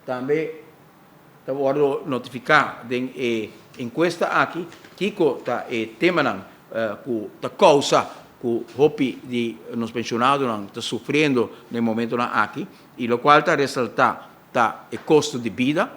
também tá guardo notificar den encuesta aqui Kiko tá tema não ku ta causa ku hopi de nos pensionados não tá sofrendo no momento na aqui e lo qual tá ressaltar tá o custo de vida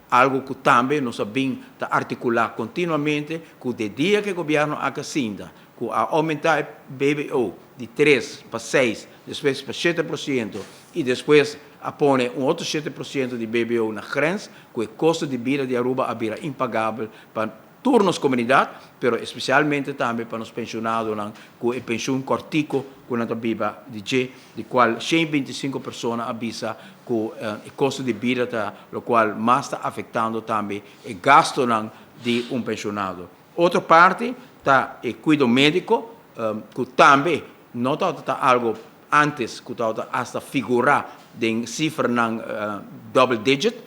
algo que também nós sabemos tá articular continuamente com de dia que o governo acasinda com aumentar o BBO de 3 para 6 depois para 7% e depois apone um outro 7% de BBO na grens, com o custo de vida de Aruba abira impagável para todas as comunidades, mas especialmente também para os pensionados, com o pensão cortico, com a biba de qual 125 pessoas avisa com o custo de vida, o qual mais está afetando também o gasto de pensionado. Outra parte está o cuidado médico, que também não está algo antes que está hasta figurar de cifra double digit,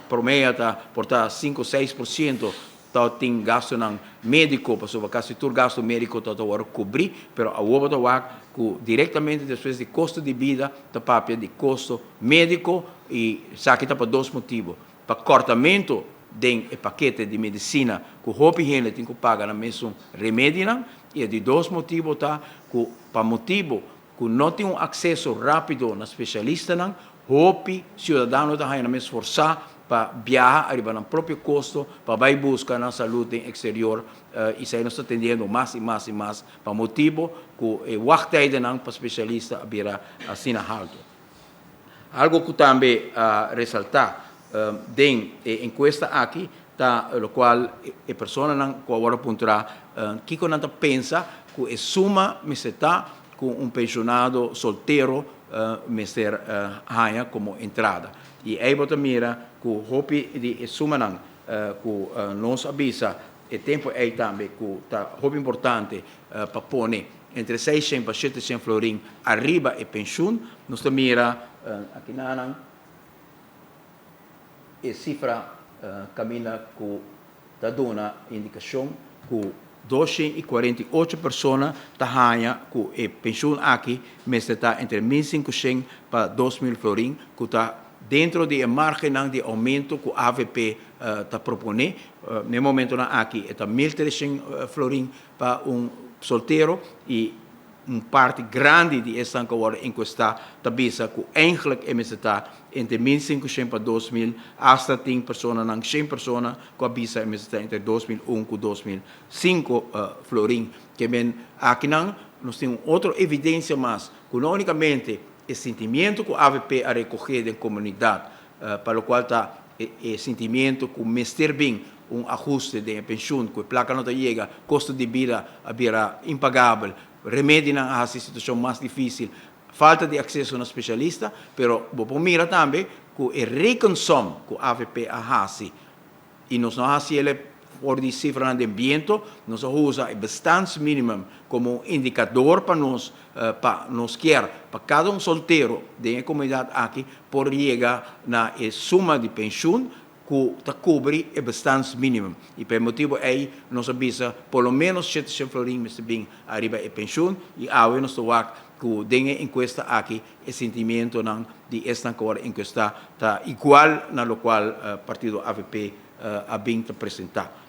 promedio porta 5-6% tem gasto médico, para quase todo gasto médico está a cobrir, mas a outra que diretamente depois de custo de vida, está papia de custo médico e sabe que para dois motivos, para cortamento do paquete de medicina que o hopi gente tem que pagar na mesma remédio e de dois motivos tá que para motivo que não tem acesso rápido na especialista, hopi cidadão está aí na mesma força para viajar arriba no próprio custo para ir buscar na saúde exterior e sair nos atendendo mais e mais e mais para motivo que o wachtijden para especialista vira assim alto. Algo que também ressaltar den encuesta aqui tá o qual a pessoa que agora apontará que quando pensa que é suma me está com pensionado solteiro Mr. Haya como entrada. E aí você mira que o hopi de suma que nos avisa o tempo é também que tá hopi importante para pôr entre 600 para 700 florim arriba e pensão, nós mira aqui na e cifra caminha que dá uma indicação que 248 pessoas ganham com a pensão aqui, mas está entre 1.500 para 2.000 florim, que está dentro da margem de aumento que a AVP está propondo. No momento aqui está 1.300 florim para solteiro e parte grande de esta agora encuesta tabisa que eigenlijk está entre 1.500 para 2.000 hasta tem pessoas 100 pessoas que avisa está entre 2001 e 2005 florim que bem aqui nós temos outra evidência mais que não unicamente o sentimento que a AVP a recolher da comunidade para o qual está o sentimento que mestre bem ajuste de pensão que a placa não chega custo de vida a impagável remédio na situação mais difícil, falta de acesso a um especialista, pero vou mira também que o reconsumo que a AVP faz e nós não fazemos ele por de cifra de ambiente, nós usamos o bastante mínimo como indicador para nós quer para cada solteiro da comunidade aqui por chegar na suma de pensão que cobre é bastante mínimo. E por motivo aí, nós avisa, pelo menos 700 florim, mas bem, arriba a pensão, e agora nós estamos que dengue encuesta aqui, o sentimento de esta encuesta está igual na qual o partido AVP a bem apresentar.